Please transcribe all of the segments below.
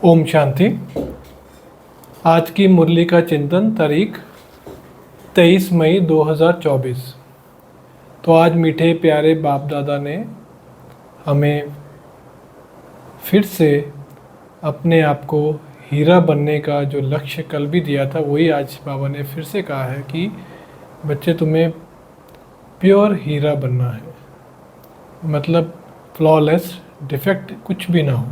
ओम शांति। आज की मुरली का चिंतन तारीख 23 मई 2024। तो आज मीठे प्यारे बाप दादा ने हमें फिर से अपने आप को हीरा बनने का जो लक्ष्य कल भी दिया था, वही आज बाबा ने फिर से कहा है कि बच्चे तुम्हें प्योर हीरा बनना है, मतलब फ्लॉलेस, डिफेक्ट कुछ भी ना हो।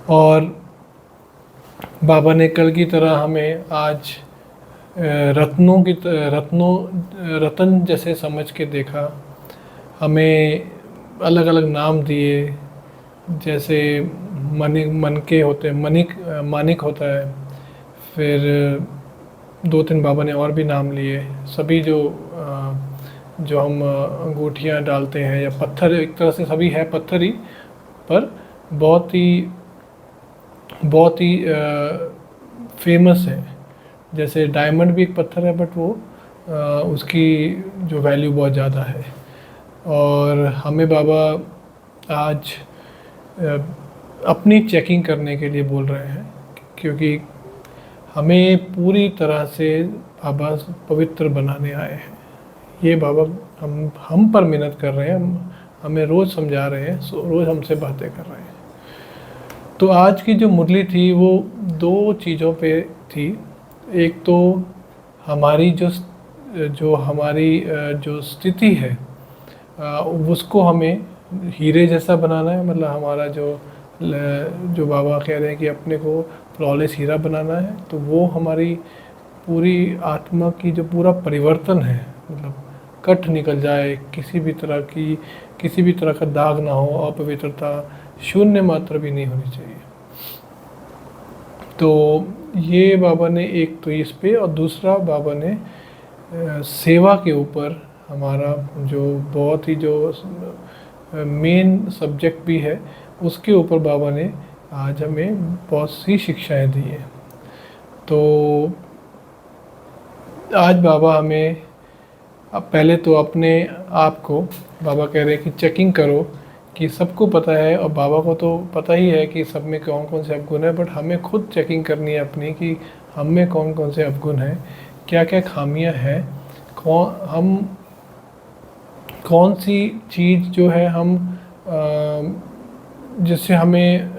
और बाबा ने कल की तरह हमें आज रतन जैसे समझ के देखा, हमें अलग अलग नाम दिए। जैसे मानिक मानिक होता है, फिर दो तीन बाबा ने और भी नाम लिए। सभी जो हम अंगूठियाँ डालते हैं या पत्थर, एक तरह से सभी है पत्थर ही, पर बहुत ही फेमस है। जैसे डायमंड भी एक पत्थर है, बट वो उसकी जो वैल्यू बहुत ज़्यादा है। और हमें बाबा आज अपनी चेकिंग करने के लिए बोल रहे हैं, क्योंकि हमें पूरी तरह से बाबा पवित्र बनाने आए हैं। ये बाबा हम पर मेहनत कर रहे हैं, हमें रोज़ समझा रहे हैं, रोज़ हमसे बातें कर रहे हैं। तो आज की जो मुरली थी वो दो चीज़ों पे थी। एक तो हमारी जो स्थिति है, उसको हमें हीरे जैसा बनाना है। मतलब हमारा जो बाबा कह रहे हैं कि अपने को फ्लॉलेस हीरा बनाना है, तो वो हमारी पूरी आत्मा की जो पूरा परिवर्तन है, मतलब कट निकल जाए, किसी भी तरह का दाग ना हो, अपवित्रता शून्य मात्रा भी नहीं होनी चाहिए। तो ये बाबा ने एक तो इस पे, और दूसरा बाबा ने सेवा के ऊपर हमारा जो बहुत ही जो मेन सब्जेक्ट भी है, उसके ऊपर बाबा ने आज हमें बहुत सी शिक्षाएं दी हैं। तो आज बाबा हमें, अब पहले तो अपने आप को बाबा कह रहे हैं कि चेकिंग करो कि सबको पता है, और बाबा को तो पता ही है कि सब में कौन कौन से अवगुण है, बट हमें खुद चेकिंग करनी है अपनी कि हम में कौन कौन से अवगुण हैं, क्या क्या खामियां हैं, कौन सी चीज़ जो है जिससे हमें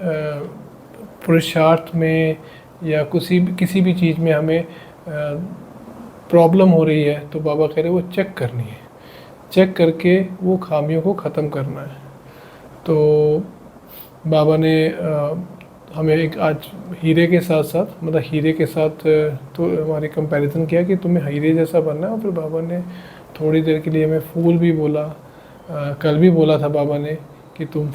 पुरुषार्थ में या किसी भी चीज़ में हमें प्रॉब्लम हो रही है। तो बाबा कह रहे हैं वो चेक करनी है, चेक करके वो खामियों को ख़त्म करना है। तो बाबा ने हमें एक आज हीरे के साथ तो हमारी कंपैरिजन किया कि तुम्हें हीरे जैसा बनना है। और फिर बाबा ने थोड़ी देर के लिए हमें फूल भी बोला। कल भी बोला था बाबा ने कि तुम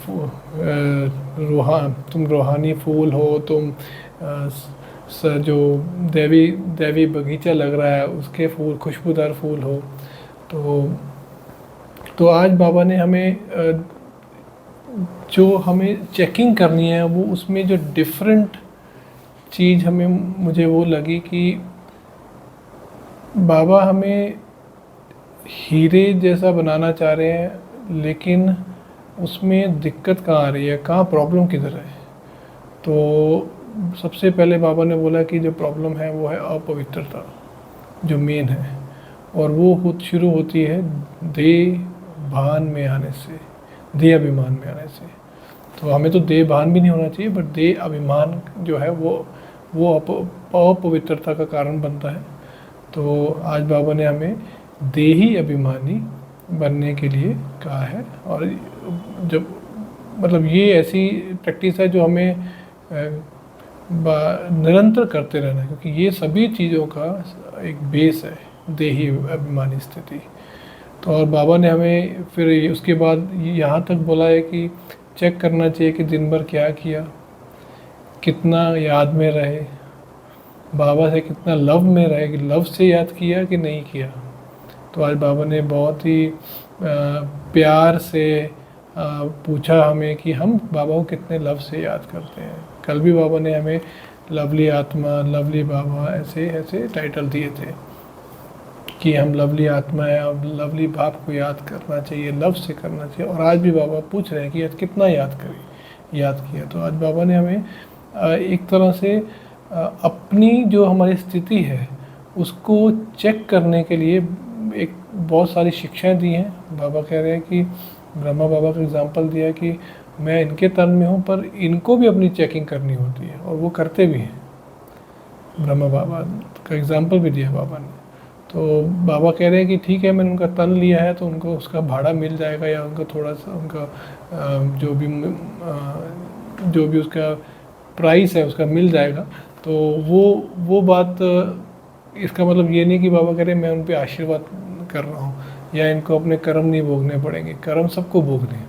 रूहानी फूल हो, तुम जो दैवी बगीचा लग रहा है उसके फूल, खुशबूदार फूल हो। तो आज बाबा ने हमें जो हमें चेकिंग करनी है, वो उसमें जो डिफरेंट चीज़ मुझे वो लगी कि बाबा हमें हीरे जैसा बनाना चाह रहे हैं, लेकिन उसमें दिक्कत कहाँ आ रही है, कहाँ प्रॉब्लम किधर है। तो सबसे पहले बाबा ने बोला कि जो प्रॉब्लम है वो है अपवित्रता, जो मेन है, और वो शुरू होती है देह भान में आने से, देह अभिमान में आने से। तो हमें तो देह भान भी नहीं होना चाहिए, बट देह अभिमान जो है वो अपवित्रता का कारण बनता है। तो आज बाबा ने हमें देही अभिमानी बनने के लिए कहा है। और जब मतलब ये ऐसी प्रैक्टिस है जो हमें निरंतर करते रहना है, क्योंकि ये सभी चीज़ों का एक बेस है, देही अभिमानी स्थिति। तो और बाबा ने हमें फिर उसके बाद यहाँ तक बोला है कि चेक करना चाहिए कि दिन भर क्या किया, कितना याद में रहे, बाबा से कितना लव में रहे, कि लव से याद किया कि नहीं किया। तो आज बाबा ने बहुत ही प्यार से पूछा हमें कि हम बाबा को कितने लव से याद करते हैं। कल भी बाबा ने हमें लवली आत्मा, लवली बाबा ऐसे टाइटल दिए थे कि हम लवली आत्मा है, अब लवली बाप को याद करना चाहिए, लव से करना चाहिए। और आज भी बाबा पूछ रहे हैं कि आज कितना याद करें, याद किया। तो आज बाबा ने हमें एक तरह से अपनी जो हमारी स्थिति है उसको चेक करने के लिए एक बहुत सारी शिक्षाएं दी हैं। बाबा कह रहे हैं कि ब्रह्मा बाबा का एग्जांपल दिया कि मैं इनके तन में हूँ पर इनको भी अपनी चेकिंग करनी होती है, और वो करते भी हैं। ब्रह्मा बाबा का एग्जांपल भी दिया बाबा ने। तो बाबा कह रहे हैं कि ठीक है, मैंने उनका तन लिया है तो उनको उसका भाड़ा मिल जाएगा, या उनका थोड़ा सा उनका जो भी उसका प्राइस है उसका मिल जाएगा। तो वो बात, इसका मतलब ये नहीं कि बाबा कह रहे हैं मैं उन पर आशीर्वाद कर रहा हूँ या इनको अपने कर्म नहीं भोगने पड़ेंगे, कर्म सबको भोगने हैं।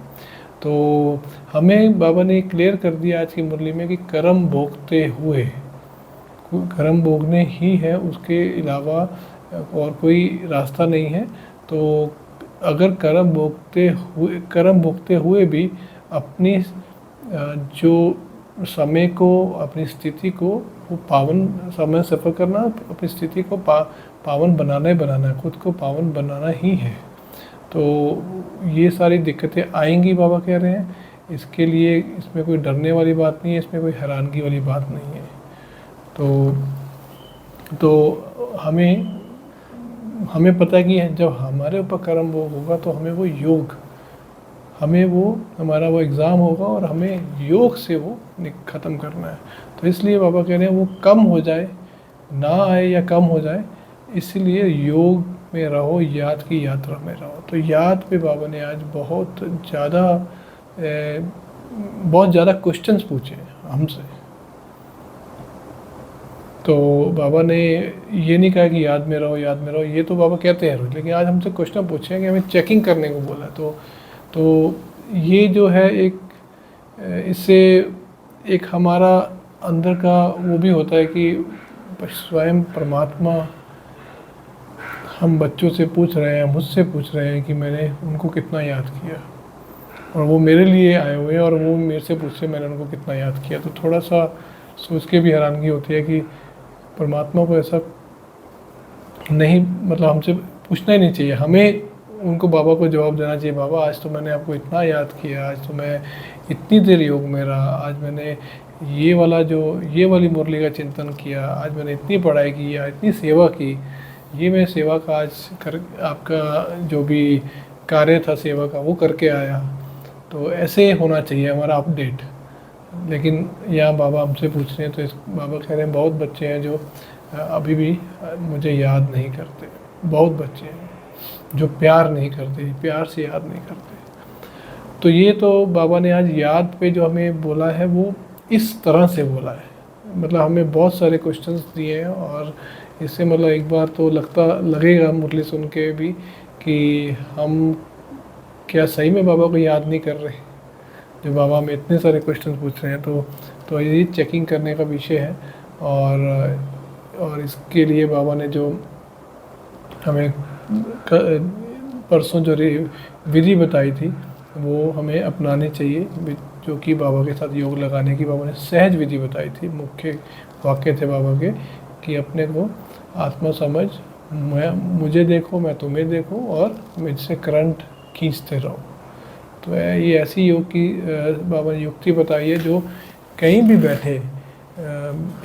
तो हमें बाबा ने क्लियर कर दिया आज की मुरली में कि कर्म भोगते हुए, कर्म भोगने ही है, उसके अलावा और कोई रास्ता नहीं है। तो अगर कर्म भोगते हुए भी अपनी जो समय को, अपनी स्थिति को वो पावन, समय सफ़र करना, अपनी स्थिति को पावन बनाना ही बनाना है, खुद को पावन बनाना ही है। तो ये सारी दिक्कतें आएंगी बाबा कह रहे हैं, इसके लिए इसमें कोई डरने वाली बात नहीं है, इसमें कोई हैरानगी वाली बात नहीं है। तो हमें पता है कि जब हमारे ऊपर कर्म वो होगा तो हमें वो योग, हमारा वो एग्ज़ाम होगा और हमें योग से वो ख़त्म करना है। तो इसलिए बाबा कह रहे हैं वो कम हो जाए, ना आए या कम हो जाए, इसलिए योग में रहो, याद की यात्रा में रहो। तो याद पे बाबा ने आज बहुत ज़्यादा क्वेश्चंस पूछे हमसे। तो बाबा ने ये नहीं कहा कि याद में रहो, याद में रहो, ये तो बाबा कहते हैं रोज, लेकिन आज हमसे क्वेश्चन पूछे हैं कि हमें चेकिंग करने को बोला है। तो ये जो है इससे एक हमारा अंदर का वो भी होता है कि स्वयं परमात्मा हम बच्चों से पूछ रहे हैं, मुझसे पूछ रहे हैं कि मैंने उनको कितना याद किया, और वो मेरे लिए आए हुए हैं और वो मेरे से पूछ रहे मैंने उनको कितना याद किया। तो थोड़ा सा सोच के भी हैरानगी होती है कि परमात्मा को ऐसा नहीं, मतलब हमसे पूछना ही नहीं चाहिए, हमें उनको बाबा को जवाब देना चाहिए, बाबा आज तो मैंने आपको इतना याद किया, आज तो मैं इतनी देर योग में रहा, आज मैंने ये वाली मुरली का चिंतन किया, आज मैंने इतनी पढ़ाई की या इतनी सेवा की, ये मैं सेवा का आज आपका जो भी कार्य था सेवा का वो करके आया। तो ऐसे होना चाहिए हमारा अपडेट। लेकिन यहाँ बाबा हमसे पूछ रहे हैं, तो बाबा कह रहे हैं बहुत बच्चे हैं जो अभी भी मुझे याद नहीं करते, बहुत बच्चे हैं जो प्यार नहीं करते, प्यार से याद नहीं करते। तो ये तो बाबा ने आज याद पे जो हमें बोला है वो इस तरह से बोला है, मतलब हमें बहुत सारे क्वेश्चंस दिए हैं, और इससे मतलब एक बार तो लगेगा मुरली सुन के भी कि हम क्या सही में बाबा को याद नहीं कर रहे, जो बाबा हमें इतने सारे क्वेश्चन पूछ रहे हैं। तो ये चेकिंग करने का विषय है, और इसके लिए बाबा ने जो हमें परसों जो विधि बताई थी वो हमें अपनानी चाहिए, जो कि बाबा के साथ योग लगाने की बाबा ने सहज विधि बताई थी। मुख्य वाक्य थे बाबा के कि अपने को आत्मा समझ, मुझे देखो, मैं तुम्हें देखूं, और मुझसे करंट खींचते रहो। तो ये ऐसी योग की बाबा ने युक्ति बताई है जो कहीं भी बैठे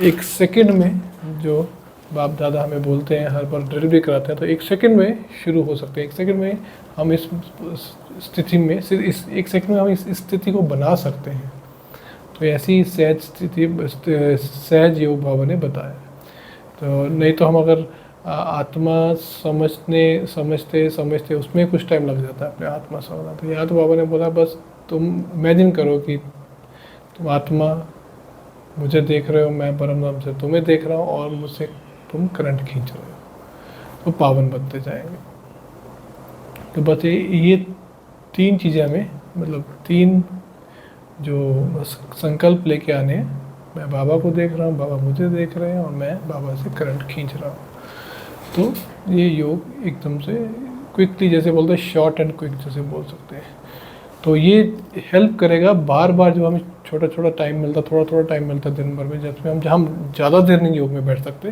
एक सेकंड में, जो बाप दादा हमें बोलते हैं, हर बार ड्रिल भी कराते हैं, तो एक सेकंड में शुरू हो सकते हैं, एक सेकंड में हम इस स्थिति में, इस एक सेकंड में हम इस स्थिति को बना सकते हैं। तो ऐसी सहज योग बाबा ने बताया। तो नहीं तो हम अगर आत्मा समझते उसमें कुछ टाइम लग जाता है अपने आत्मा समझना। तो यहाँ तो बाबा ने बोला बस तुम इमेजिन करो कि तुम आत्मा मुझे देख रहे हो, मैं परम धाम से तुम्हें देख रहा हूँ, और मुझसे तुम करंट खींच रहे हो, तो पावन बनते जाएंगे। तो बस ये 3 चीज़ें हमें, मतलब 3 जो संकल्प लेके आने हैं, मैं बाबा को देख रहा हूँ, बाबा मुझे देख रहे हैं, और मैं बाबा से करंट खींच रहा हूँ। तो ये योग एकदम से क्विकली, जैसे बोलते हैं शॉर्ट एंड क्विक जैसे बोल सकते हैं। तो ये हेल्प करेगा बार बार, जो हमें छोटा छोटा टाइम मिलता, थोड़ा टाइम मिलता दिन भर में, जिसमें हम ज़्यादा देर नहीं योग में बैठ सकते,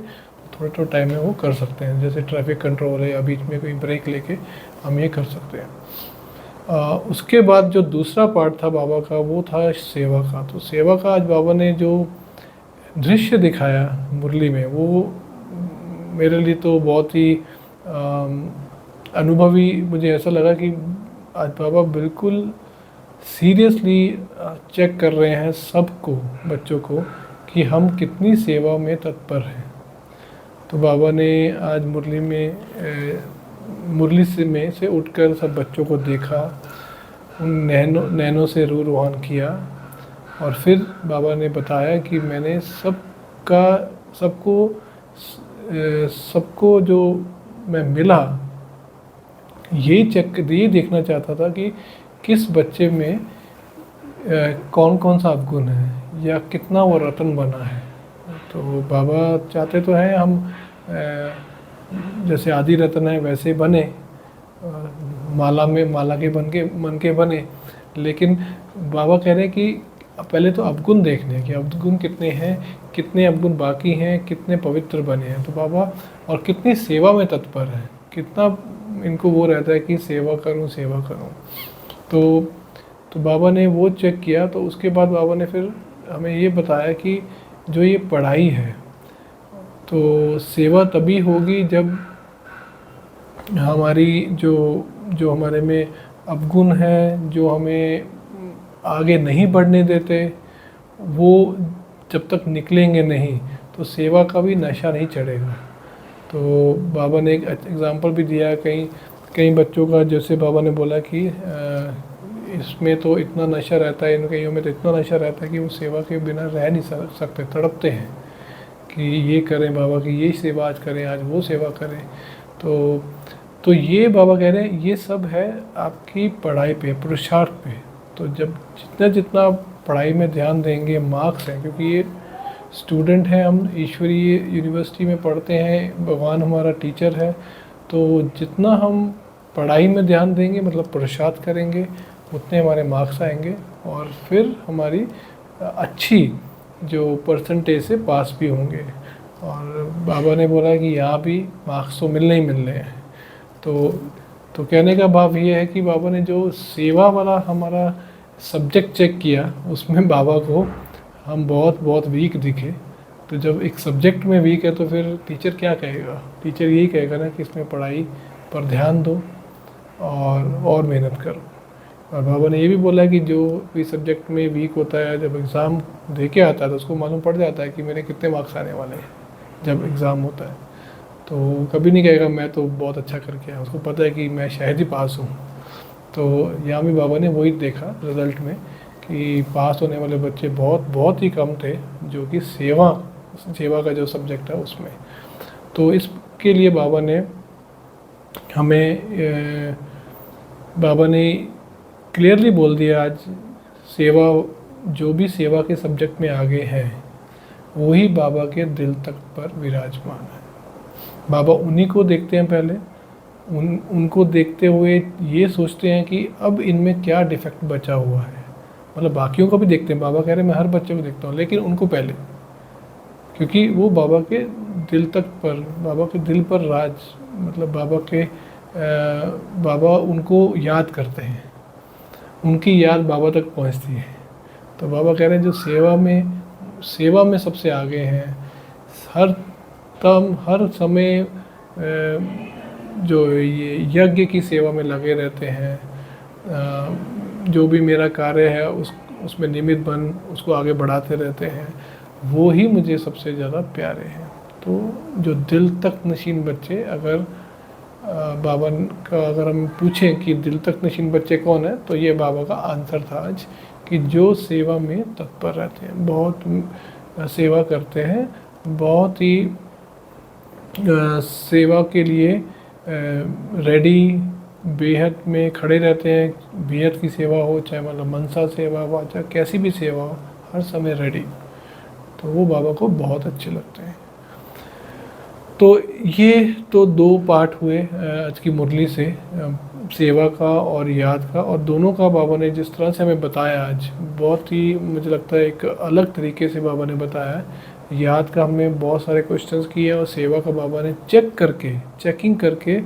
थोड़ा टाइम में वो कर सकते हैं। जैसे ट्रैफिक कंट्रोल है या बीच में कोई ब्रेक लेके हम ये कर सकते हैं। उसके बाद जो दूसरा पार्ट था बाबा का वो था सेवा का। तो सेवा का आज बाबा ने जो दृश्य दिखाया मुरली में वो मेरे लिए तो बहुत ही अनुभवी, मुझे ऐसा लगा कि आज बाबा बिल्कुल सीरियसली चेक कर रहे हैं सबको, बच्चों को, कि हम कितनी सेवा में तत्पर हैं। तो बाबा ने आज मुरली से उठकर सब बच्चों को देखा, उन नैनों से रूह रोहान किया और फिर बाबा ने बताया कि मैंने सबको जो मैं मिला ये देखना चाहता था कि किस बच्चे में कौन कौन सा अवगुण है या कितना वो रतन बना है। तो बाबा चाहते तो हैं हम जैसे आदि रत्न है वैसे बने, माला के मन के बने, लेकिन बाबा कह रहे हैं कि पहले तो अवगुण देखने हैं कि अवगुण कितने हैं, कितने अवगुण बाकी हैं, कितने पवित्र बने हैं। तो बाबा और कितनी सेवा में तत्पर है, कितना इनको वो रहता है कि सेवा करूं। तो बाबा ने वो चेक किया। तो उसके बाद बाबा ने फिर हमें ये बताया कि जो ये पढ़ाई है तो सेवा तभी होगी जब हमारी जो हमारे में अवगुण है, जो हमें आगे नहीं बढ़ने देते, वो जब तक निकलेंगे नहीं तो सेवा का भी नशा नहीं चढ़ेगा। तो बाबा ने एक एग्ज़ाम्पल भी दिया कई बच्चों का, जैसे बाबा ने बोला कि इसमें तो इतना नशा रहता है, इन कईयों में तो इतना नशा रहता है कि वो सेवा के बिना रह नहीं सकते, तड़पते हैं कि ये करें बाबा की, ये सेवा आज करें, आज वो सेवा करें। तो ये बाबा कह रहे हैं ये सब है आपकी पढ़ाई पे, पुरुषार्थ पे। तो जब जितना पढ़ाई में ध्यान देंगे, मार्क्स हैं, क्योंकि ये स्टूडेंट हैं, हम ईश्वरीय यूनिवर्सिटी में पढ़ते हैं, भगवान हमारा टीचर है, तो जितना हम पढ़ाई में ध्यान देंगे मतलब पुरुषार्थ करेंगे उतने हमारे मार्क्स आएंगे और फिर हमारी अच्छी जो परसेंटेज से पास भी होंगे। और बाबा ने बोला कि यहाँ भी मार्क्स तो मिलने ही मिलने हैं। तो कहने का भाव ये है कि बाबा ने जो सेवा वाला हमारा सब्जेक्ट चेक किया उसमें बाबा को हम बहुत वीक दिखे। तो जब एक सब्जेक्ट में वीक है तो फिर टीचर क्या कहेगा? टीचर यही कहेगा ना कि इसमें पढ़ाई पर ध्यान दो और मेहनत करो। और बाबा ने ये भी बोला कि जो भी सब्जेक्ट में वीक होता है जब एग्ज़ाम दे के आता है तो उसको मालूम पड़ जाता है कि मेरे कितने मार्क्स आने वाले हैं जब एग्ज़ाम होता है। तो कभी नहीं कहेगा मैं तो बहुत अच्छा करके आया, उसको पता है कि मैं शायद ही पास हूँ। तो यहाँ भी बाबा ने वही देखा रिज़ल्ट में कि पास होने वाले बच्चे बहुत ही कम थे, जो कि सेवा का जो सब्जेक्ट है उसमें। तो इसके लिए बाबा ने क्लियरली बोल दिया आज सेवा, जो भी सेवा के सब्जेक्ट में आगे हैं वही बाबा के दिल तक पर विराजमान है। बाबा उन्हीं को देखते हैं पहले, उनको देखते हुए ये सोचते हैं कि अब इनमें क्या डिफेक्ट बचा हुआ है। मतलब बाकियों को भी देखते हैं, बाबा कह रहे हैं मैं हर बच्चे को देखता हूँ, लेकिन उनको पहले, क्योंकि वो बाबा के दिल तक पर, बाबा के दिल पर राज, मतलब बाबा उनको याद करते हैं, उनकी याद बाबा तक पहुँचती है। तो बाबा कह रहे हैं जो सेवा में सबसे आगे हैं, हर समय जो ये यज्ञ की सेवा में लगे रहते हैं, जो भी मेरा कार्य है उसमें निमित्त बन उसको आगे बढ़ाते रहते हैं, वो ही मुझे सबसे ज़्यादा प्यारे हैं। तो जो दिल तक नशीन बच्चे, अगर बाबा का अगर हम पूछें कि दिल तक नशीन बच्चे कौन है, तो ये बाबा का आंसर था आज कि जो सेवा में तत्पर रहते हैं, बहुत सेवा करते हैं, बहुत ही सेवा के लिए रेडी, बेहद में खड़े रहते हैं। बेहद की सेवा हो, चाहे मतलब मनसा सेवा हो, चाहे कैसी भी सेवा हो, हर समय रेडी। तो वो बाबा को बहुत अच्छे लगते हैं। तो ये तो 2 पार्ट हुए आज की मुरली से, सेवा का और याद का। और दोनों का बाबा ने जिस तरह से हमें बताया आज, बहुत ही मुझे लगता है एक अलग तरीके से बाबा ने बताया। याद का हमने बहुत सारे क्वेश्चंस किए और सेवा का बाबा ने चेकिंग करके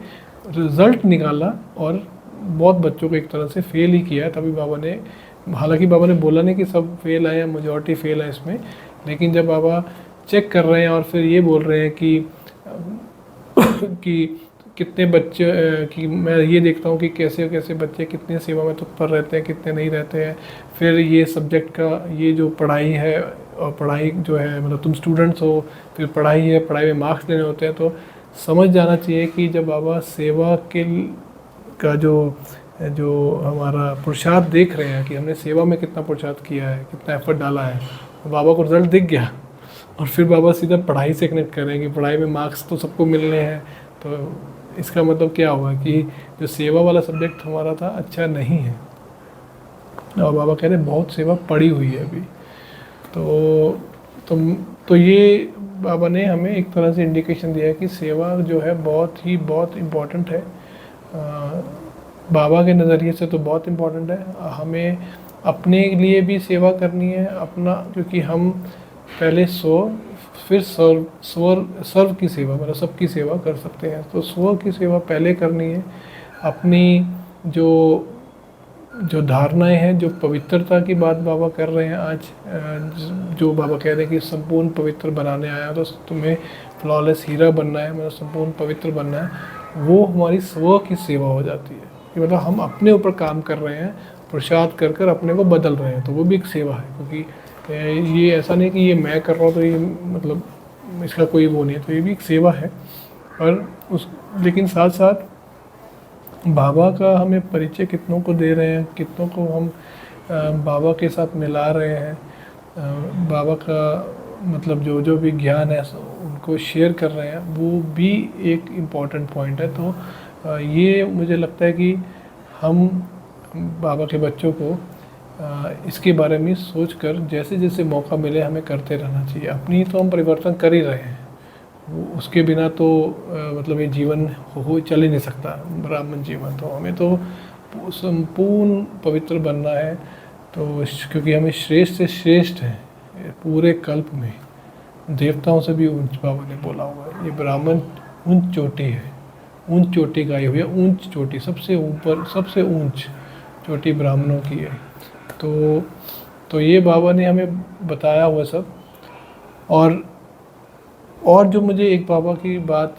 रिज़ल्ट निकाला और बहुत बच्चों को एक तरह से फेल ही किया है। तभी बाबा ने, हालांकि बाबा ने बोला नहीं कि सब फेल है या मेजॉरिटी फेल है इसमें, लेकिन जब बाबा चेक कर रहे हैं और फिर ये बोल रहे हैं कि कितने बच्चे कि मैं ये देखता हूँ कि कैसे कैसे बच्चे कितने सेवा में तत्पर रहते हैं, कितने नहीं रहते हैं। फिर ये सब्जेक्ट का ये जो पढ़ाई है, और पढ़ाई जो है मतलब तुम स्टूडेंट्स हो, फिर पढ़ाई है, पढ़ाई में मार्क्स लेने होते हैं, तो समझ जाना चाहिए कि जब बाबा सेवा के का जो जो हमारा पुरुषार्थ देख रहे हैं कि हमने सेवा में कितना पुरुषार्थ किया है, कितना एफर्ट डाला है, तो बाबा को रिजल्ट दिख गया। और फिर बाबा सीधा पढ़ाई से कनेक्ट करें कि पढ़ाई में मार्क्स तो सबको मिलने हैं, तो इसका मतलब क्या हुआ कि जो सेवा वाला सब्जेक्ट हमारा था अच्छा नहीं है। और बाबा कह रहे बहुत सेवा पड़ी हुई है अभी। तो तो ये बाबा ने हमें एक तरह से इंडिकेशन दिया है कि सेवा जो है बहुत इम्पोर्टेंट है। बाबा के नज़रिए से तो बहुत इम्पोर्टेंट है। हमें अपने लिए भी सेवा करनी है अपना, क्योंकि हम पहले फिर सर्व की सेवा, मतलब सबकी सेवा कर सकते हैं। तो स्व की सेवा पहले करनी है। अपनी जो जो धारणाएं हैं, जो पवित्रता की बात बाबा कर रहे हैं आज, जो बाबा कह रहे हैं कि संपूर्ण पवित्र बनाने आया, तो तुम्हें फ्लॉलेस हीरा बनना है, मतलब संपूर्ण पवित्र बनना है, वो हमारी स्व की सेवा हो जाती है। कि मतलब हम अपने ऊपर काम कर रहे हैं, पुरुषार्थ कर कर अपने को बदल रहे हैं, तो वो भी एक सेवा है। क्योंकि ये ऐसा नहीं कि ये मैं कर रहा हूँ तो ये मतलब इसका कोई वो नहीं है, तो ये भी एक सेवा है। लेकिन साथ साथ बाबा का हमें परिचय कितनों को दे रहे हैं, कितनों को हम बाबा के साथ मिला रहे हैं, बाबा का मतलब जो जो भी ज्ञान है उनको शेयर कर रहे हैं, वो भी एक इम्पॉर्टेंट पॉइंट है। तो ये मुझे लगता है कि हम बाबा के बच्चों को इसके बारे में सोचकर जैसे जैसे मौका मिले हमें करते रहना चाहिए। अपनी तो हम परिवर्तन कर ही रहे हैं, उसके बिना तो मतलब ये जीवन हो चल ही नहीं सकता, ब्राह्मण जीवन। तो हमें तो संपूर्ण पवित्र बनना है। तो क्योंकि हमें श्रेष्ठ से श्रेष्ठ है पूरे कल्प में, देवताओं से भी ऊंच बाबा ने बोला हुआ है। ये ब्राह्मण ऊंच चोटी है, ऊंच चोटी गाई हुई है, ऊंच चोटी, सबसे ऊपर सबसे ऊंच चोटी ब्राह्मणों की है। तो ये बाबा ने हमें बताया हुआ सब। और जो मुझे एक बाबा की बात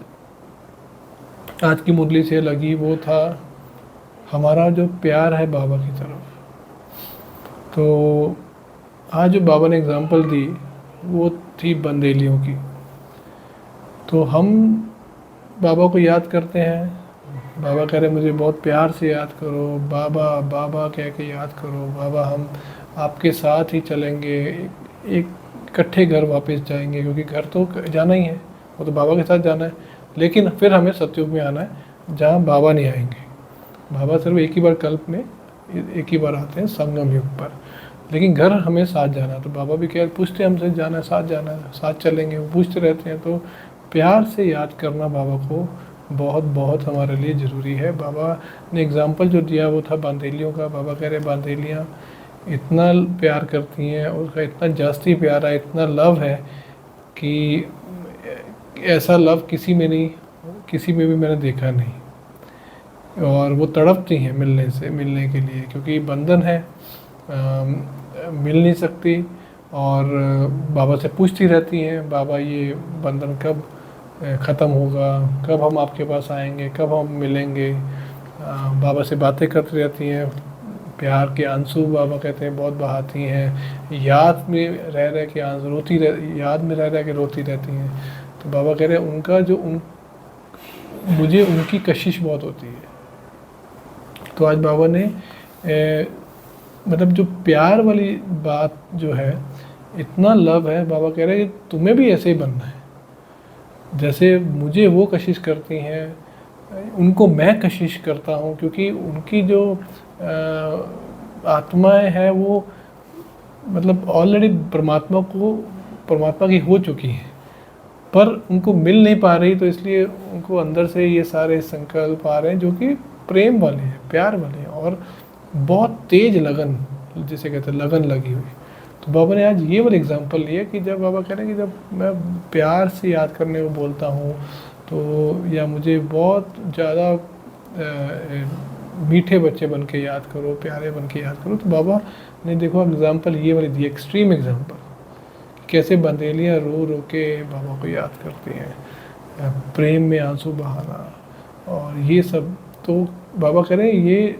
आज की मुरली से लगी, वो था हमारा जो प्यार है बाबा की तरफ। तो आज जो बाबा ने एग्जांपल दी वो थी बंदेलियों की। तो हम बाबा को याद करते हैं, बाबा कह रहे मुझे बहुत प्यार से याद करो, बाबा बाबा कह के याद करो, बाबा हम आपके साथ ही चलेंगे, एक इकट्ठे घर वापस जाएंगे, क्योंकि घर तो जाना ही है, वो तो बाबा के साथ जाना है। लेकिन फिर हमें सतयुग में आना है जहाँ बाबा नहीं आएंगे। बाबा सिर्फ एक ही बार कल्प में एक ही बार आते हैं संगम युग पर, लेकिन घर हमें साथ जाना है। तो बाबा भी क्या पूछते हैं हमसे, जाना है साथ, जाना है साथ चलेंगे, वो पूछते रहते हैं। तो प्यार से याद करना बाबा को बहुत बहुत हमारे लिए ज़रूरी है। बाबा ने एग्जाम्पल जो दिया वो था बांधेलियों का। बाबा कह रहे बांधेलियाँ इतना प्यार करती हैं, उसका इतना जास्ती प्यार है, इतना लव है कि ऐसा लव किसी में भी मैंने देखा नहीं। और वो तड़पती हैं मिलने के लिए, क्योंकि बंधन है, मिल नहीं सकती। और बाबा से पूछती रहती हैं, बाबा ये बंधन कब ख़त्म होगा, कब हम आपके पास आएंगे, कब हम मिलेंगे। बाबा से बातें करती रहती हैं, प्यार के आंसू बाबा कहते हैं बहुत बहाती हैं, याद में रह के आंसू याद में रह के रोती रहती हैं। तो बाबा कह रहे हैं उनका जो मुझे उनकी कशिश बहुत होती है। तो आज बाबा ने मतलब जो प्यार वाली बात जो है, इतना लव है, बाबा कह रहे हैं कि तुम्हें भी ऐसे ही बनना है, जैसे मुझे वो कशिश करती हैं उनको मैं कशिश करता हूँ। क्योंकि उनकी जो आत्माएं हैं वो मतलब ऑलरेडी परमात्मा की हो चुकी हैं, पर उनको मिल नहीं पा रही। तो इसलिए उनको अंदर से ये सारे संकल्प आ रहे हैं जो कि प्रेम वाले हैं, प्यार वाले हैं, और बहुत तेज लगन, जिसे कहते हैं लगन लगी हुई। तो बाबा ने आज ये वाला एग्जांपल लिया कि जब बाबा कह रहे हैं कि जब मैं प्यार से याद करने को बोलता हूँ, तो या मुझे बहुत ज़्यादा मीठे बच्चे बन के याद करो, प्यारे बन के याद करो। तो बाबा ने देखो एग्जाम्पल ये वाली दी, एक्सट्रीम एग्जाम्पल, कैसे बंदेलियाँ रो रो के बाबा को याद करती हैं, प्रेम में आंसू बहाना और ये सब। तो बाबा कह रहे हैं ये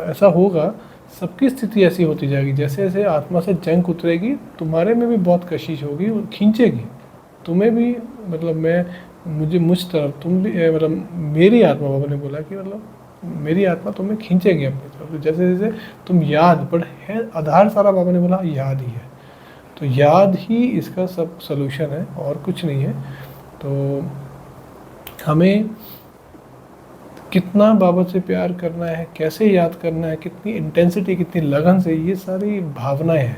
ऐसा होगा, सबकी स्थिति ऐसी होती जाएगी। जैसे जैसे आत्मा से जंग उतरेगी, तुम्हारे में भी बहुत कशिश होगी और खींचेगी तुम्हें भी, मतलब मुझ तरफ तुम भी, मतलब मेरी आत्मा, बाबा ने बोला कि मतलब मेरी आत्मा तुम्हें खींचेगी अपनी तरफ। तो जैसे जैसे तुम याद, बट है आधार सारा, बाबा ने बोला याद ही है। तो याद ही इसका सब सलूशन है और कुछ नहीं है। तो हमें कितना बाबा से प्यार करना है, कैसे याद करना है, कितनी इंटेंसिटी, कितनी लगन से, ये सारी भावनाएं हैं।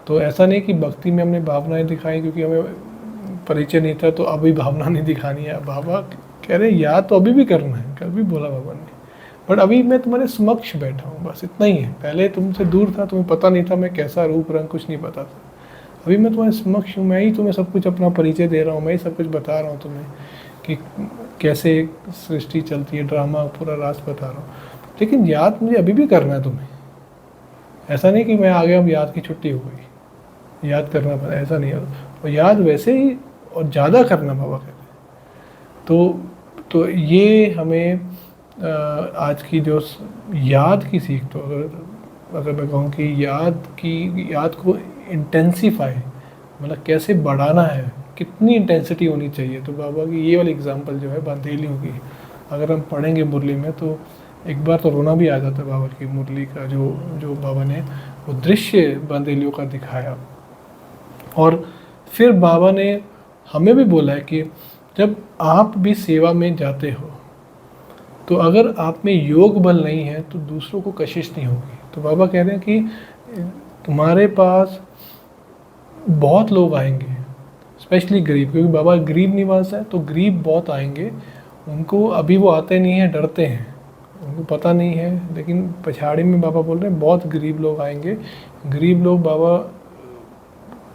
तो ऐसा नहीं कि भक्ति में हमने भावनाएं दिखाई क्योंकि हमें परिचय नहीं था तो अभी भावना नहीं दिखानी है। बाबा कह रहे याद तो अभी भी करना है, कल भी बोला बाबा ने, बट अभी मैं तुम्हारे समक्ष बैठा हूँ, बस इतना ही है। पहले तुमसे दूर था, तुम्हें पता नहीं था मैं कैसा, रूप रंग कुछ नहीं पता था। अभी मैं तुम्हारे समक्ष हूँ, मैं ही तुम्हें सब कुछ अपना परिचय दे रहा हूँ, मैं ही सब कुछ बता रहा हूँ तुम्हें कि कैसे सृष्टि चलती है, ड्रामा पूरा राज बता रहा हूँ। लेकिन याद मुझे अभी भी करना है तुम्हें। ऐसा नहीं कि मैं आ गया अब याद की छुट्टी हो गई, याद करना पड़ा, ऐसा नहीं है। और याद वैसे ही और ज़्यादा करना बाबा कहते हैं। तो ये हमें आज की जो याद की सीख, तो अगर मैं कहूँ कि याद को इंटेंसीफाई, मतलब कैसे बढ़ाना है, कितनी इंटेंसिटी होनी चाहिए, तो बाबा की ये वाली एग्जांपल जो है बंदेलियों की, अगर हम पढ़ेंगे मुरली में तो एक बार तो रोना भी आ जाता है। बाबा की मुरली का जो बाबा ने वो दृश्य बंदेलियों का दिखाया। और फिर बाबा ने हमें भी बोला है कि जब आप भी सेवा में जाते हो तो अगर आप में योग बल नहीं है तो दूसरों को कशिश नहीं होगी। तो बाबा कह रहे हैं कि तुम्हारे पास बहुत लोग आएंगे, स्पेशली गरीब, क्योंकि बाबा गरीब निवास है, तो गरीब बहुत आएंगे। उनको अभी वो आते नहीं हैं, डरते हैं, उनको पता नहीं है, लेकिन पछाड़ी में बाबा बोल रहे हैं बहुत गरीब लोग आएंगे। गरीब लोग बाबा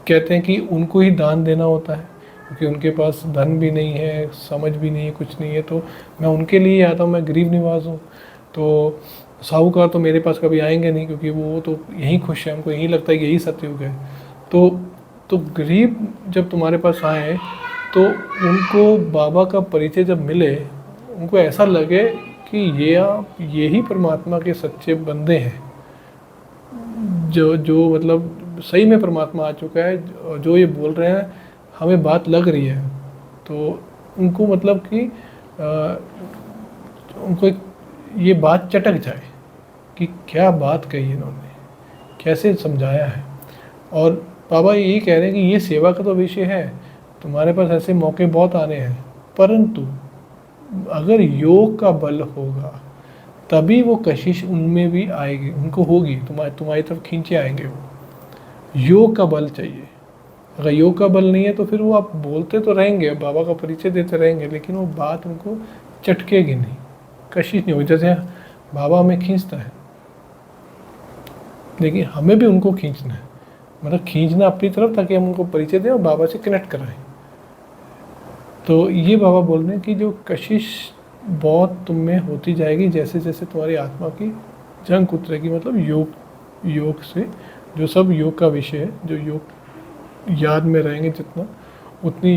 कहते हैं कि उनको ही दान देना होता है, क्योंकि उनके पास धन भी नहीं है, समझ भी नहीं है, कुछ नहीं है। तो मैं उनके लिए आता हूँ, मैं गरीब निवास हूँ। तो साहूकार तो मेरे पास कभी आएंगे नहीं, क्योंकि वो तो यहीं खुश है, उनको यही लगता है कि यही सतयुग है। तो गरीब जब तुम्हारे पास आए तो उनको बाबा का परिचय जब मिले, उनको ऐसा लगे कि ये ही परमात्मा के सच्चे बंदे हैं, जो मतलब सही में परमात्मा आ चुका है, जो ये बोल रहे हैं हमें बात लग रही है। तो उनको मतलब कि उनको ये बात चटक जाए कि क्या बात कही इन्होंने, कैसे समझाया है। और बाबा यही कह रहे हैं कि ये सेवा का तो विषय है, तुम्हारे पास ऐसे मौके बहुत आने हैं, परंतु अगर योग का बल होगा तभी वो कशिश उनमें भी आएगी, उनको होगी, तुम्हारी तरफ खींचे आएंगे। वो योग का बल चाहिए। अगर योग का बल नहीं है तो फिर वो आप बोलते तो रहेंगे, बाबा का परिचय देते रहेंगे, लेकिन वो बात उनको चटकेगी नहीं, कशिश नहीं होगी। जैसे बाबा हमें खींचता है, लेकिन हमें भी उनको खींचना है, मतलब खींचना अपनी तरफ, ताकि हम उनको परिचय दें और बाबा से कनेक्ट कराएं। तो ये बाबा बोल रहे हैं कि जो कशिश बहुत तुम में होती जाएगी जैसे जैसे तुम्हारी आत्मा की जंग उतरेगी, मतलब योग से, जो सब योग का विषय है, जो योग याद में रहेंगे जितना, उतनी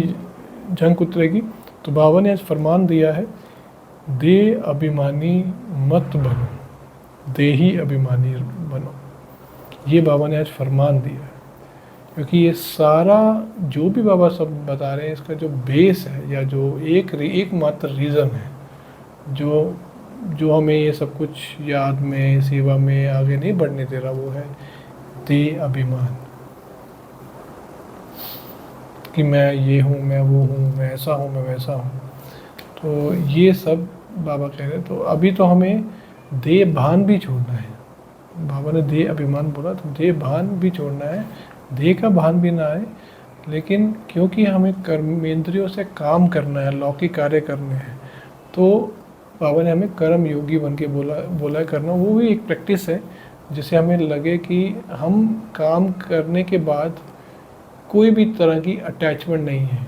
जंग उतरेगी। तो बाबा ने आज फरमान दिया है, दे अभिमानी मत बनो, दे ही अभिमानी बनो। ये बाबा ने आज फरमान दिया है, क्योंकि ये सारा जो भी बाबा सब बता रहे हैं, इसका जो बेस है, या जो एकमात्र रीज़न है जो हमें ये सब कुछ याद में, सेवा में आगे नहीं बढ़ने दे रहा, वो है दे अभिमान, कि मैं ये हूँ, मैं वो हूँ, मैं ऐसा हूँ, मैं वैसा हूँ। तो ये सब बाबा कह रहे हैं। तो अभी तो हमें दे भान भी छोड़ना है। बाबा ने दे अभिमान बोला, तो दे भान भी छोड़ना है, दे का भान भी ना आए। लेकिन क्योंकि हमें कर्मेंद्रियों से काम करना है, लौकिक कार्य करने हैं, तो बाबा ने हमें कर्म योगी बन के बोला करना। वो भी एक प्रैक्टिस है, जिससे हमें लगे कि हम काम करने के बाद कोई भी तरह की अटैचमेंट नहीं है,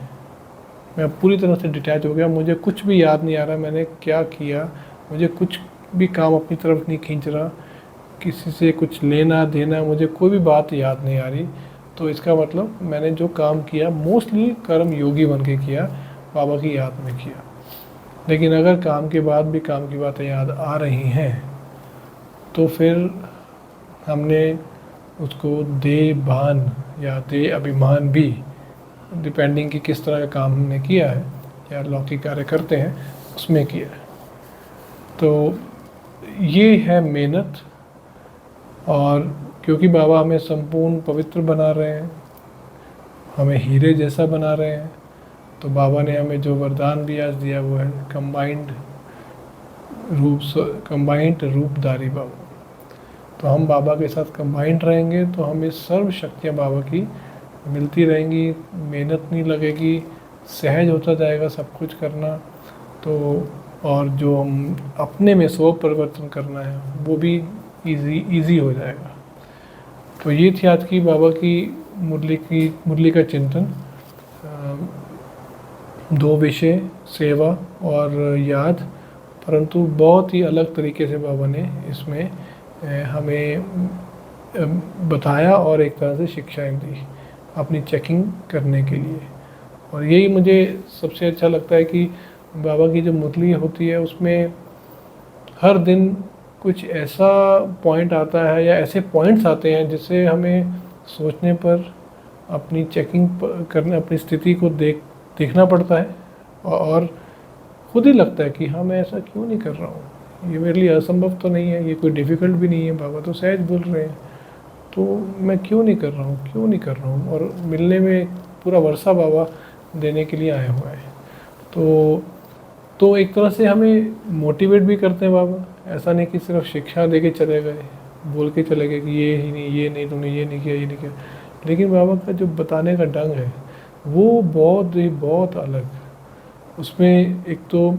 मैं पूरी तरह से डिटैच हो गया, मुझे कुछ भी याद नहीं आ रहा मैंने क्या किया, मुझे कुछ भी काम अपनी तरफ नहीं खींच रहा, किसी से कुछ लेना देना, मुझे कोई भी बात याद नहीं आ रही, तो इसका मतलब मैंने जो काम किया मोस्टली कर्म योगी बन के किया, बाबा की याद में किया। लेकिन अगर काम के बाद भी काम की बातें याद आ रही हैं तो फिर हमने उसको दे भान या दे अभिमान भी, डिपेंडिंग कि किस तरह का काम हमने किया है या लौकिक कार्य करते हैं उसमें किया है। तो ये है मेहनत। और क्योंकि बाबा हमें संपूर्ण पवित्र बना रहे हैं, हमें हीरे जैसा बना रहे हैं, तो बाबा ने हमें जो वरदान भी आज दिया वो है कंबाइंड रूपधारी बाबा। तो हम बाबा के साथ कंबाइंड रहेंगे तो हमें सर्व शक्तियाँ बाबा की मिलती रहेंगी, मेहनत नहीं लगेगी, सहज होता जाएगा सब कुछ करना। तो और जो हम अपने में स्व परिवर्तन करना है वो भी इजी हो जाएगा। तो ये थी आज की बाबा की मुरली का चिंतन। दो विषय, सेवा और याद, परंतु बहुत ही अलग तरीके से बाबा ने इसमें हमें बताया और एक तरह से शिक्षाएं दी अपनी चेकिंग करने के लिए। और यही मुझे सबसे अच्छा लगता है कि बाबा की जो मुरली होती है उसमें हर दिन कुछ ऐसा पॉइंट आता है या ऐसे पॉइंट्स आते हैं जिससे हमें सोचने पर अपनी चेकिंग करने, अपनी स्थिति को देखना पड़ता है और खुद ही लगता है कि हाँ मैं ऐसा क्यों नहीं कर रहा हूँ, ये मेरे लिए असंभव तो नहीं है, ये कोई डिफ़िकल्ट भी नहीं है, बाबा तो सहज बोल रहे हैं, तो मैं क्यों नहीं कर रहा हूँ। और मिलने में पूरा वर्षा बाबा देने के लिए आए हुआ है। तो एक तरह से हमें मोटिवेट भी करते हैं बाबा। ऐसा नहीं कि सिर्फ शिक्षा दे के चले गए, बोल के चले गए कि ये नहीं तुमने ये नहीं किया। लेकिन बाबा का जो बताने का ढंग है वो बहुत अलग। उसमें एक तो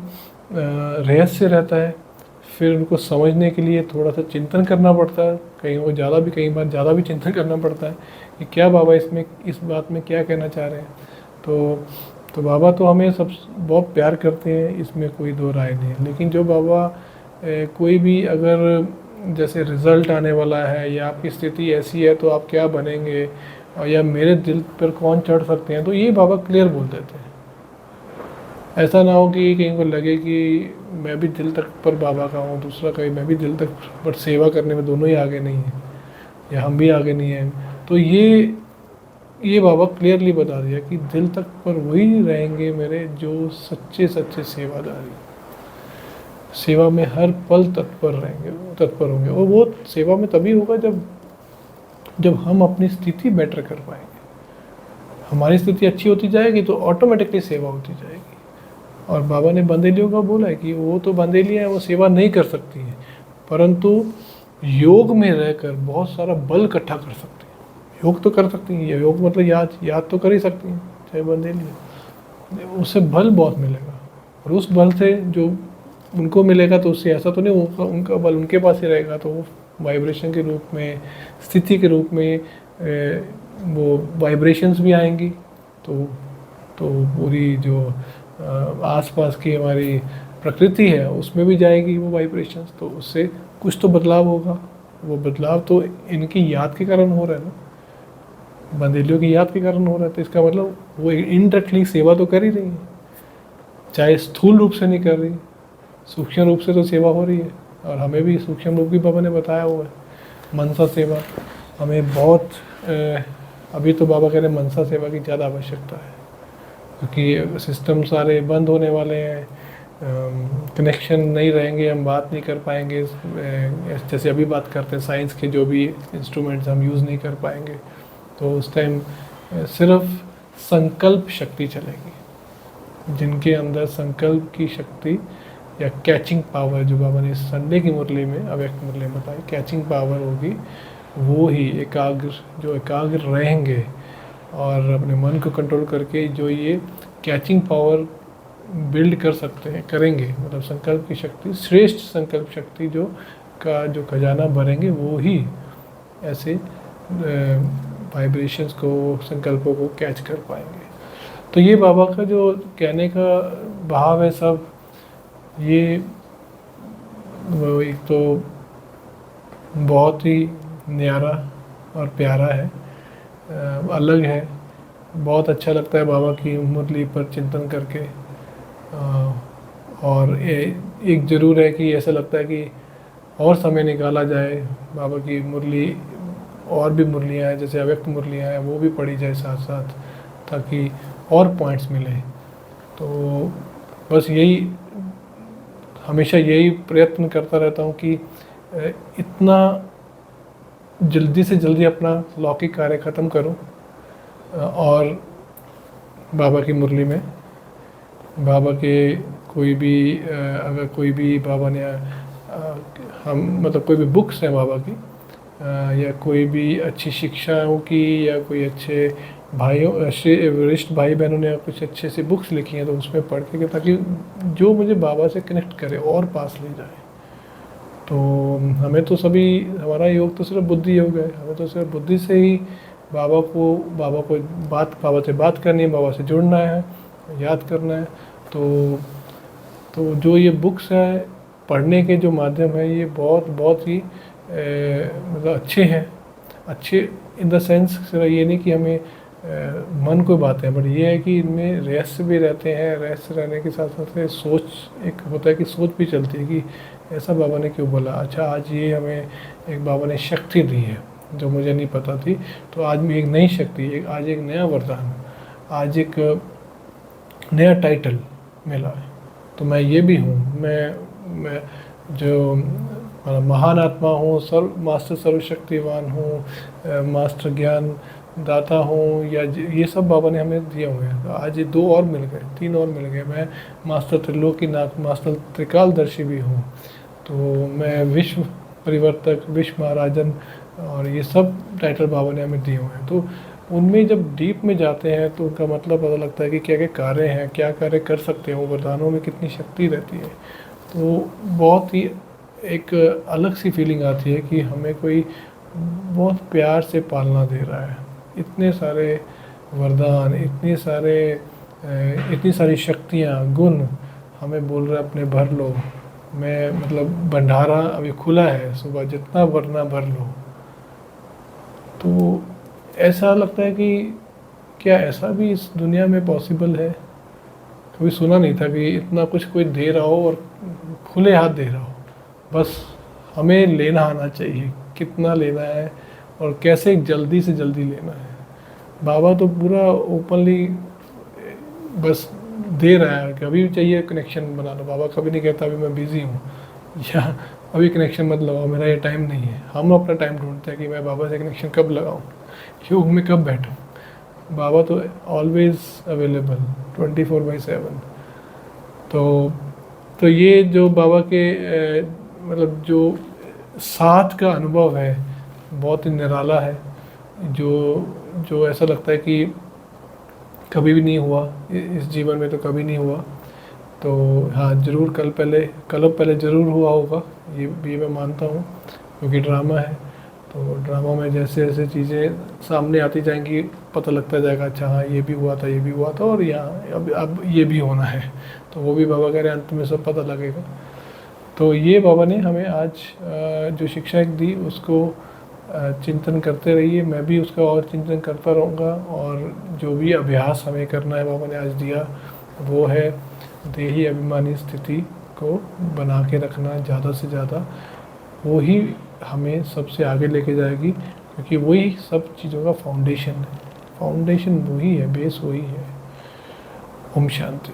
रहस्य रहता है, फिर उनको समझने के लिए थोड़ा सा चिंतन करना पड़ता है, कई बार ज़्यादा भी चिंतन करना पड़ता है कि क्या बाबा इस बात में क्या कहना चाह रहे हैं। तो बाबा तो हमें सब बहुत प्यार करते हैं, इसमें कोई दो राय नहीं है। लेकिन जो बाबा कोई भी अगर जैसे रिज़ल्ट आने वाला है या आपकी स्थिति ऐसी है तो आप क्या बनेंगे या मेरे दिल पर कौन चढ़ सकते हैं, तो ये बाबा क्लियर बोल देते हैं। ऐसा ना हो कि कहीं को लगे कि मैं भी दिल तक पर बाबा का हूँ, दूसरा कहीं मैं भी दिल तक पर सेवा करने में दोनों ही आगे नहीं हैं या हम भी आगे नहीं हैं। तो ये बाबा क्लियरली बता दिया कि दिल तक पर वही रहेंगे मेरे जो सच्चे सेवादारी, सेवा में हर पल तत्पर होंगे। और वो सेवा में तभी होगा जब हम अपनी स्थिति बेटर कर पाएंगे। हमारी स्थिति अच्छी होती जाएगी तो ऑटोमेटिकली सेवा होती जाएगी। और बाबा ने बंदेलियों का बोला है कि वो तो बंदेलियाँ हैं, वो सेवा नहीं कर सकती हैं, परंतु योग में रहकर बहुत सारा बल इकट्ठा कर सकती हैं। योग तो कर सकती हैं, योग मतलब याद तो कर ही सकती हैं, चाहे बंदेली, उससे बल बहुत मिलेगा। और उस बल से जो उनको मिलेगा तो उससे ऐसा तो नहीं होगा उनका बल उनके पास ही रहेगा, तो वो वाइब्रेशन के रूप में, स्थिति के रूप में वो वाइब्रेशंस भी आएंगी। तो पूरी जो आसपास की हमारी प्रकृति है उसमें भी जाएगी वो वाइब्रेशंस, तो उससे कुछ तो बदलाव होगा। वो बदलाव तो इनकी याद के कारण हो रहा है ना, बंदेलियों की याद के कारण हो रहा है। तो इसका मतलब वो इनडायरेक्टली सेवा तो कर ही रही है, चाहे स्थूल रूप से नहीं कर रही, सूक्ष्म रूप से तो सेवा हो रही है। और हमें भी सूक्ष्म रूप की बाबा ने बताया हुआ है, मनसा सेवा हमें बहुत अभी तो बाबा कह रहे हैं मनसा सेवा की ज़्यादा आवश्यकता है, क्योंकि सिस्टम सारे बंद होने वाले हैं, कनेक्शन नहीं रहेंगे, हम बात नहीं कर पाएंगे, जैसे अभी बात करते हैं साइंस के जो भी इंस्ट्रूमेंट्स हम यूज़ नहीं कर पाएंगे। तो उस टाइम सिर्फ संकल्प शक्ति चलेगी। जिनके अंदर संकल्प की शक्ति या कैचिंग पावर, जो बाबा ने संडे की मुरली में अव्यक्त मुरली में बताई, कैचिंग पावर होगी, वो ही एकाग्र रहेंगे और अपने मन को कंट्रोल करके जो ये कैचिंग पावर बिल्ड कर सकते हैं, करेंगे। मतलब संकल्प की शक्ति, श्रेष्ठ संकल्प शक्ति जो खजाना भरेंगे, वो ही ऐसे वाइब्रेशंस को, संकल्पों को कैच कर पाएंगे। तो ये बाबा का जो कहने का भाव है सब, ये वो एक तो बहुत ही न्यारा और प्यारा है, अलग है। बहुत अच्छा लगता है बाबा की मुरली पर चिंतन करके। और एक ज़रूर है कि ऐसा लगता है कि और समय निकाला जाए, बाबा की मुरली और भी मुरलियाँ हैं जैसे अव्यक्त मुरलियाँ हैं वो भी पढ़ी जाए साथ साथ, ताकि और पॉइंट्स मिले। तो बस यही, हमेशा यही प्रयत्न करता रहता हूँ कि इतना जल्दी से जल्दी अपना लौकिक कार्य ख़त्म करूँ, और बाबा की मुरली में बाबा के कोई भी अगर कोई भी बाबा ने हम मतलब कोई भी बुक्स हैं बाबा की, या कोई भी अच्छी शिक्षाओं की, या कोई अच्छे भाइयों वरिष्ठ भाई बहनों ने कुछ अच्छे से बुक्स लिखी हैं तो उसमें पढ़ के, ताकि जो मुझे बाबा से कनेक्ट करे और पास ले जाए। तो हमें तो सभी, हमारा योग तो सिर्फ बुद्धि योग है, हमें तो सिर्फ बुद्धि से ही बाबा से बात करनी है, बाबा से जुड़ना है, याद करना है। तो जो ये बुक्स है, पढ़ने के जो माध्यम है, ये बहुत बहुत ही मतलब अच्छे हैं। अच्छे इन द सेंस सिर्फ ये नहीं कि हमें मन को बातें हैं, बट ये है कि इनमें रहस्य भी रहते हैं। रहस्य रहने के साथ साथ सोच, एक होता है कि सोच भी चलती है कि ऐसा बाबा ने क्यों बोला, अच्छा आज ये हमें एक बाबा ने शक्ति दी है जो मुझे नहीं पता थी, तो आज भी एक नई शक्ति, आज एक नया वरदान, आज एक नया टाइटल मिला है। तो मैं ये भी हूँ, मैं जो महान आत्मा हूँ, मास्टर सर्वशक्तिवान हूँ, मास्टर ज्ञान दाता हूँ, या ये सब बाबा ने हमें दिए हुए हैं। तो आज ये 2 और मिल गए, 3 और मिल गए। मैं मास्टर त्रिलोकीनाथ, मास्टर त्रिकालदर्शी भी हूँ। तो मैं विश्व परिवर्तक, विश्व महाराजन, और ये सब टाइटल बाबा ने हमें दिए हुए हैं। तो उनमें जब डीप में जाते हैं तो उनका मतलब पता लगता है कि क्या क्या कार्य हैं, क्या कार्य कर सकते हैं, वो वरदानों में कितनी शक्ति रहती है। तो बहुत ही एक अलग सी फीलिंग आती है कि हमें कोई बहुत प्यार से पालना दे रहा है। इतने सारे वरदान, इतनी सारी शक्तियाँ, गुण हमें बोल रहा है अपने भर लो। मैं मतलब भंडारा अभी खुला है, सुबह जितना भरना भर लो। तो ऐसा लगता है कि क्या ऐसा भी इस दुनिया में पॉसिबल है? कभी सुना नहीं था कि इतना कुछ कोई दे रहा हो और खुले हाथ दे रहा हो। बस हमें लेना आना चाहिए, कितना लेना है और कैसे जल्दी से जल्दी लेना है। बाबा तो पूरा ओपनली बस दे रहा है, कभी भी चाहिए कनेक्शन बना लो। बाबा कभी नहीं कहता अभी मैं बिज़ी हूँ या अभी कनेक्शन मत लगाओ, मेरा ये टाइम नहीं है। हम अपना टाइम ढूंढते हैं कि मैं बाबा से कनेक्शन कब लगाऊँ, योग में कब बैठूँ। बाबा तो ऑलवेज़ अवेलेबल 24/7। तो ये जो बाबा के मतलब जो साथ का अनुभव है बहुत ही निराला है, जो ऐसा लगता है कि कभी भी नहीं हुआ इस जीवन में, तो कभी नहीं हुआ। तो हाँ, ज़रूर कल पहले ज़रूर हुआ होगा, ये मैं मानता हूँ, क्योंकि ड्रामा है। तो ड्रामा में जैसे जैसे चीज़ें सामने आती जाएंगी पता लगता जाएगा, अच्छा हाँ ये भी हुआ था और यहाँ अब ये भी होना है। तो वो भी बाबा कह रहे हैं अंत में सब पता लगेगा। तो ये बाबा ने हमें आज जो शिक्षा एक दी उसको चिंतन करते रहिए। मैं भी उसका और चिंतन करता रहूँगा। और जो भी अभ्यास हमें करना है बाबा ने आज दिया, वो है देही अभिमानी स्थिति को बना के रखना ज़्यादा से ज़्यादा। वो ही हमें सबसे आगे लेके जाएगी, क्योंकि वही सब चीज़ों का फाउंडेशन है। फाउंडेशन वही है, बेस वही है। ओम शांति।